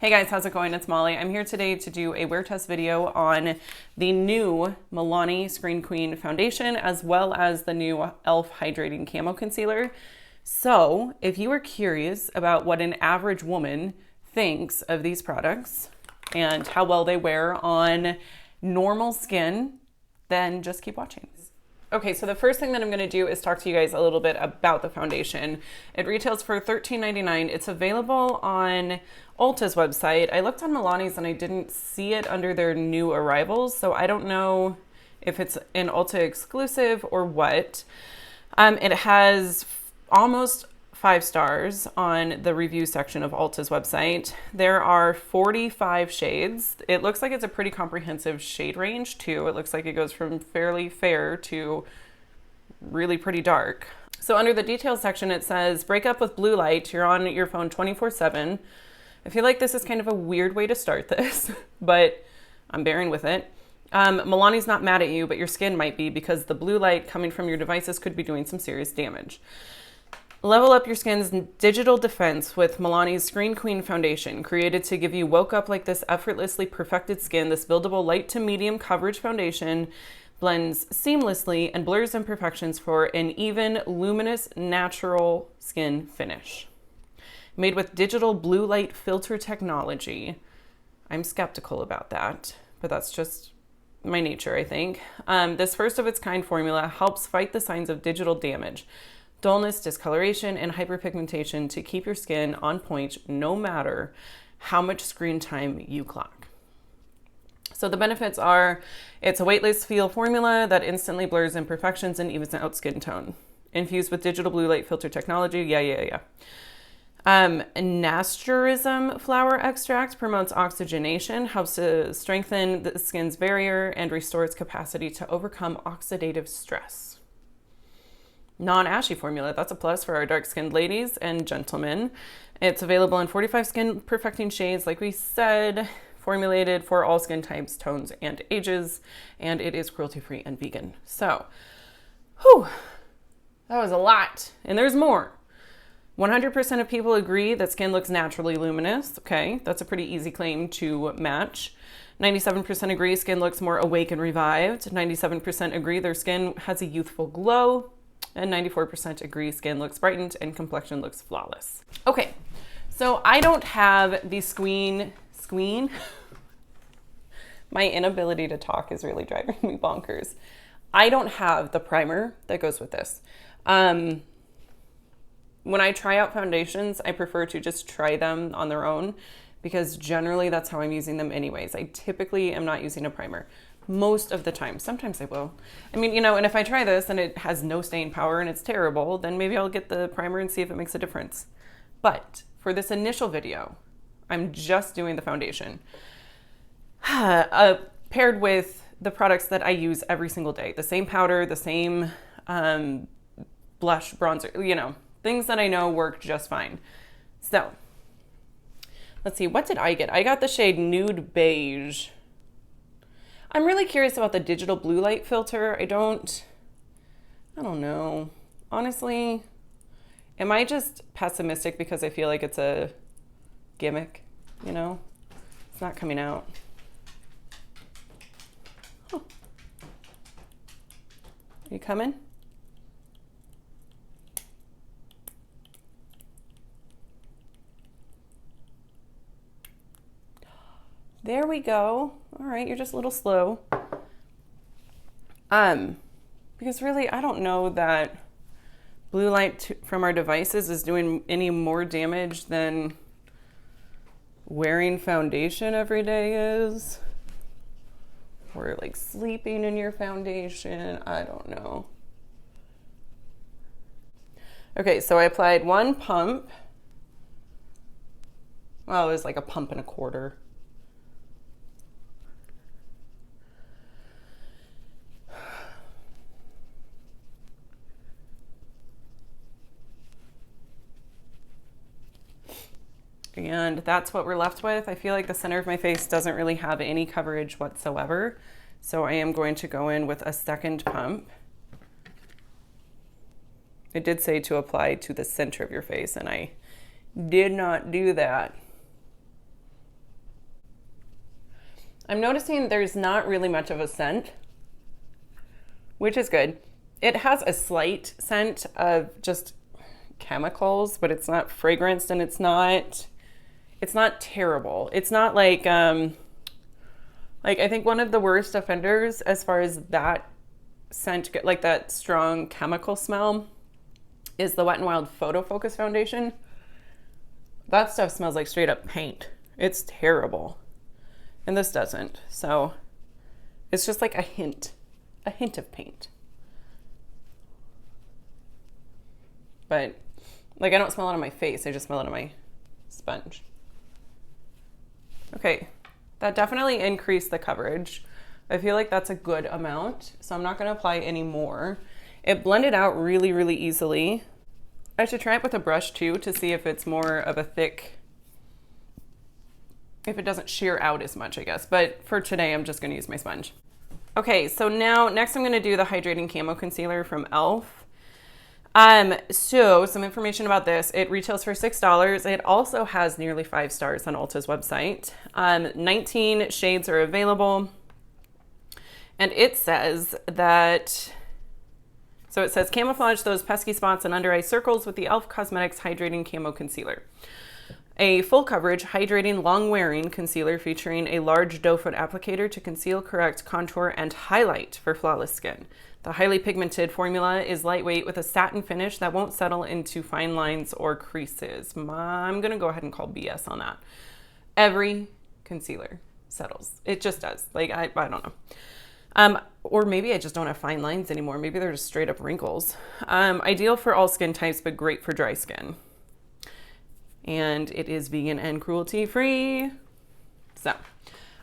Hey guys, how's it going? It's Molly. I'm here today to do a wear test video on the new Milani Screen Queen foundation as well as the new e.l.f. Hydrating Camo Concealer. So if you are curious about what an average woman thinks of these products and how well they wear on normal skin, then just keep watching. Okay, so the first thing that I'm going to do is talk to you guys a little bit about the foundation. It retails for $13.99. It's available on Ulta's website. I looked on Milani's and I didn't see it under their new arrivals, so I don't know if it's an Ulta exclusive or what. It has almost 5 stars on the review section of Ulta's website. There are 45 shades. It looks like it's a pretty comprehensive shade range too. It looks like it goes from fairly fair to really pretty dark. So under the details section, it says, break up with blue light. You're on your phone 24/7. I feel like this is kind of a weird way to start this, but I'm bearing with it. Milani's not mad at you, but your skin might be because the blue light coming from your devices could be doing some serious damage. Level up your skin's digital defense with Milani's Screen Queen foundation, created to give you woke up like this effortlessly perfected skin. This buildable light to medium coverage foundation blends seamlessly and blurs imperfections for an even, luminous, natural skin finish. Made with digital blue light filter technology. I'm skeptical about that, but that's just my nature, I think. This first of its kind formula helps fight the signs of digital damage, dullness, discoloration, and hyperpigmentation to keep your skin on point no matter how much screen time you clock. So the benefits are, it's a weightless feel formula that instantly blurs imperfections and evens out skin tone. Infused with digital blue light filter technology, Nasturtium flower extract promotes oxygenation, helps to strengthen the skin's barrier, and restore its capacity to overcome oxidative stress. Non-ashy formula, that's a plus for our dark-skinned ladies and gentlemen. It's available in 45 skin perfecting shades, like we said, formulated for all skin types, tones, and ages, and it is cruelty-free and vegan. So, that was a lot, and there's more. 100% of people agree that skin looks naturally luminous. Okay, that's a pretty easy claim to match. 97% agree skin looks more awake and revived. 97% agree their skin has a youthful glow. And 94% agree skin looks brightened and complexion looks flawless. Okay, so I don't have the Screen. My inability to talk is really driving me bonkers. I don't have the primer that goes with this. When I try out foundations, I prefer to just try them on their own because generally that's how I'm using them anyways. I typically am not using a primer. Most of the time. Sometimes I will. I mean, you know, and if I try this and it has no staying power and it's terrible, then maybe I'll get the primer and see if it makes a difference. But for this initial video, I'm just doing the foundation. Paired with the products that I use every single day. The same powder, the same blush, bronzer, you know, things that I know work just fine. So, let's see, what did I get? I got the shade Nude Beige. I'm really curious about the digital blue light filter. I don't know. Honestly, am I just pessimistic because I feel like it's a gimmick, you know? It's not coming out. Huh. Are you coming? There we go. All right, you're just a little slow. Because really, I don't know that blue light from our devices is doing any more damage than wearing foundation every day is. Or like sleeping in your foundation. I don't know. Okay, so I applied 1 pump. Well, it was like a pump and a quarter. And that's what we're left with. I feel like the center of my face doesn't really have any coverage whatsoever. So I am going to go in with a second pump. It did say to apply to the center of your face, and I did not do that. I'm noticing there's not really much of a scent, which is good. It has a slight scent of just chemicals, but it's not fragranced, and it's not terrible. It's not like I think one of the worst offenders as far as that scent, like that strong chemical smell, is the Wet n Wild Photo Focus foundation. That stuff smells like straight up paint. It's terrible. And this doesn't. So it's just like a hint of paint. But like, I don't smell it on my face. I just smell it on my sponge. Okay, that definitely increased the coverage. I feel like that's a good amount, so I'm not gonna apply any more. It blended out really, really easily. I should try it with a brush too to see if it's more of a thick, if it doesn't shear out as much, I guess. But for today, I'm just gonna use my sponge. Okay, so now next I'm gonna do the Hydrating Camo Concealer from e.l.f. So some information about this. It retails for $6. It also has nearly 5 stars on Ulta's website. 19 shades are available. And it says that, so it says camouflage those pesky spots and under eye circles with the e.l.f. Cosmetics Hydrating Camo Concealer. A full coverage, hydrating, long wearing concealer featuring a large doe foot applicator to conceal, correct, contour, and highlight for flawless skin. The highly pigmented formula is lightweight with a satin finish that won't settle into fine lines or creases. I'm gonna go ahead and call BS on that. Every concealer settles. It just does. Like, I don't know. Or maybe I just don't have fine lines anymore. Maybe they're just straight up wrinkles. Ideal for all skin types, but great for dry skin. And it is vegan and cruelty free. So,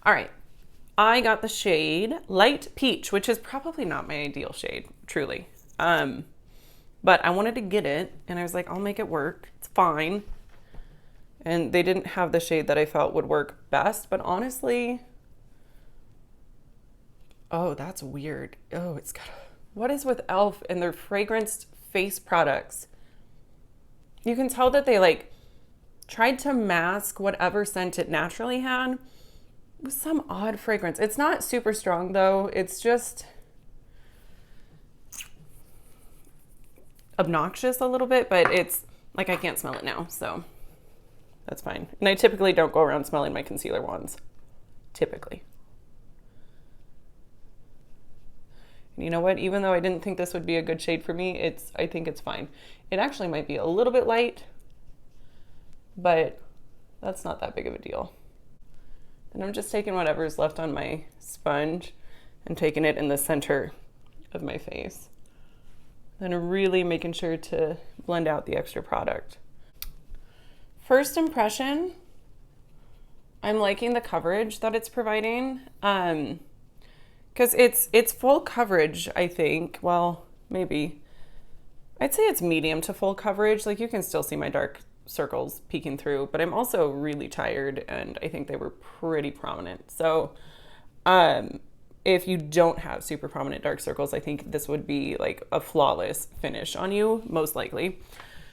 all right. I got the shade Light Peach, which is probably not my ideal shade, truly. But I wanted to get it, and I was like, I'll make it work. It's fine. And they didn't have the shade that I felt would work best, but honestly, oh, that's weird. Oh, it's got what is with e.l.f. and their fragranced face products? You can tell that they like tried to mask whatever scent it naturally had with some odd fragrance. It's not super strong though. It's just obnoxious a little bit, but it's like I can't smell it now, so that's fine. And I typically don't go around smelling my concealer wands. Typically. And you know what? Even though I didn't think this would be a good shade for me, I think it's fine. It actually might be a little bit light, but that's not that big of a deal. And I'm just taking whatever's left on my sponge and taking it in the center of my face. Then really making sure to blend out the extra product. First impression, I'm liking the coverage that it's providing. Because it's full coverage, I think. Well, maybe. I'd say it's medium to full coverage. Like, you can still see my dark circles peeking through, but I'm also really tired, and I think they were pretty prominent. So if you don't have super prominent dark circles, I think this would be like a flawless finish on you, most likely.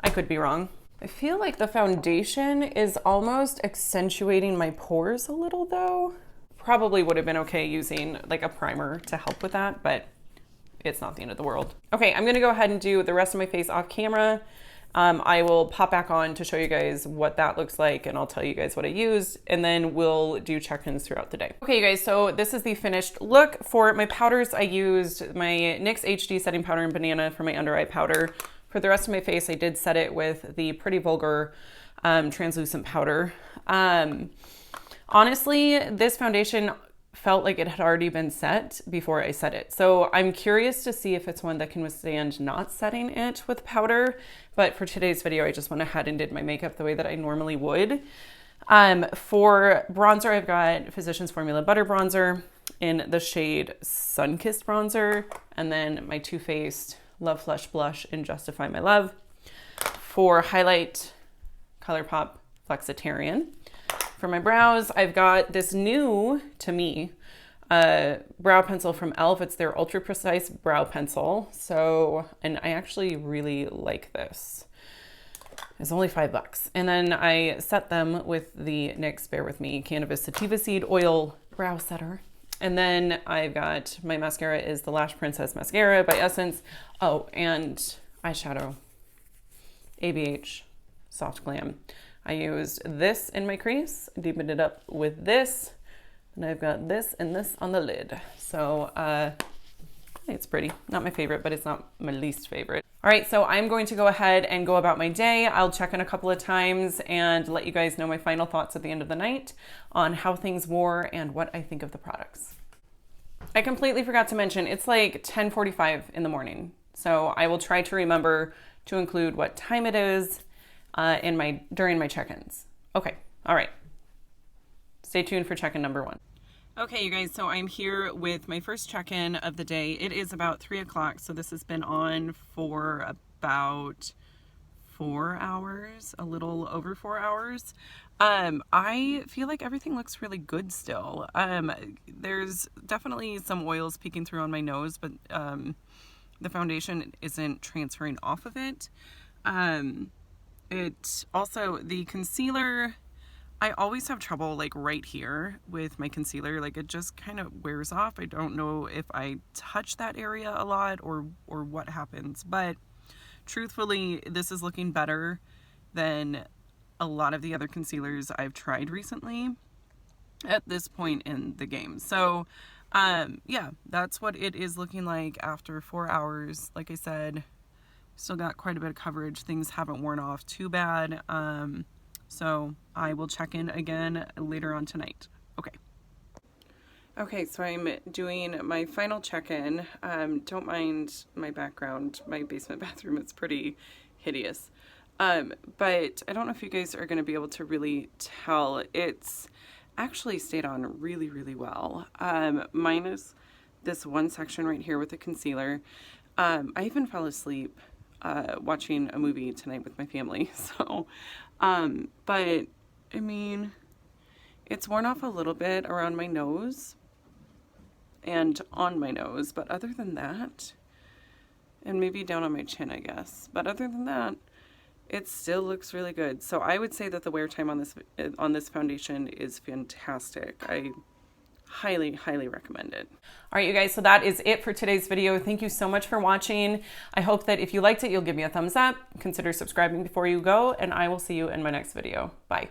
I could be wrong. I feel like the foundation is almost accentuating my pores a little though. Probably would have been okay using like a primer to help with that, but it's not the end of the world. Okay, I'm gonna go ahead and do the rest of my face off camera. I will pop back on to show you guys what that looks like, and I'll tell you guys what I used, and then we'll do check-ins throughout the day. Okay, you guys, so this is the finished look. For my powders, I used my NYX HD setting powder in Banana for my under eye powder. For the rest of my face, I did set it with the Pretty Vulgar translucent powder. Honestly, this foundation felt like it had already been set before I set it. So I'm curious to see if it's one that can withstand not setting it with powder. But for today's video, I just went ahead and did my makeup the way that I normally would. For bronzer, I've got Physicians Formula Butter Bronzer in the shade Sun-Kissed Bronzer. And then my Too Faced Love Flush Blush in Justify My Love. For highlight, ColourPop Flexitarian. For my brows, I've got this new, to me, brow pencil from e.l.f. It's their Ultra Precise Brow Pencil. So, and I actually really like this. It's only $5. And then I set them with the NYX Bear With Me Cannabis Sativa Seed Oil Brow Setter. And then I've got my mascara is the Lash Princess Mascara by Essence. Oh, and eyeshadow, ABH Soft Glam. I used this in my crease, deepened it up with this, and I've got this and this on the lid. So it's pretty. Not my favorite, but it's not my least favorite. All right, so I'm going to go ahead and go about my day. I'll check in a couple of times and let you guys know my final thoughts at the end of the night on how things wore and what I think of the products. I completely forgot to mention, it's like 10:45 in the morning. So I will try to remember to include what time it is during my check-ins. Okay, all right. Stay tuned for check-in number 1. Okay, you guys, so I'm here with my first check-in of the day. It is about 3 o'clock, so this has been on for about 4 hours, a little over 4 hours. I feel like everything looks really good still. There's definitely some oils peeking through on my nose, but the foundation isn't transferring off of it. It also, the concealer, I always have trouble like right here with my concealer. Like it just kind of wears off. I don't know if I touch that area a lot or what happens, but truthfully, this is looking better than a lot of the other concealers I've tried recently at this point in the game. So yeah, that's what it is looking like after 4 hours. Like I said, still got quite a bit of coverage. Things haven't worn off too bad. So I will check in again later on tonight. Okay. Okay, so I'm doing my final check-in. Don't mind my background, my basement bathroom. It's pretty hideous. But I don't know if you guys are going to be able to really tell. It's actually stayed on really, really well. Minus this one section right here with the concealer. I even fell asleep watching a movie tonight with my family. So, but I mean, it's worn off a little bit around my nose and on my nose, but other than that, and maybe down on my chin, I guess. But other than that, it still looks really good. So I would say that the wear time on this foundation is fantastic. I highly, highly recommend it. All right, you guys, so that is it for today's video. Thank you so much for watching. I hope that if you liked it, you'll give me a thumbs up. Consider subscribing before you go, and I will see you in my next video. Bye.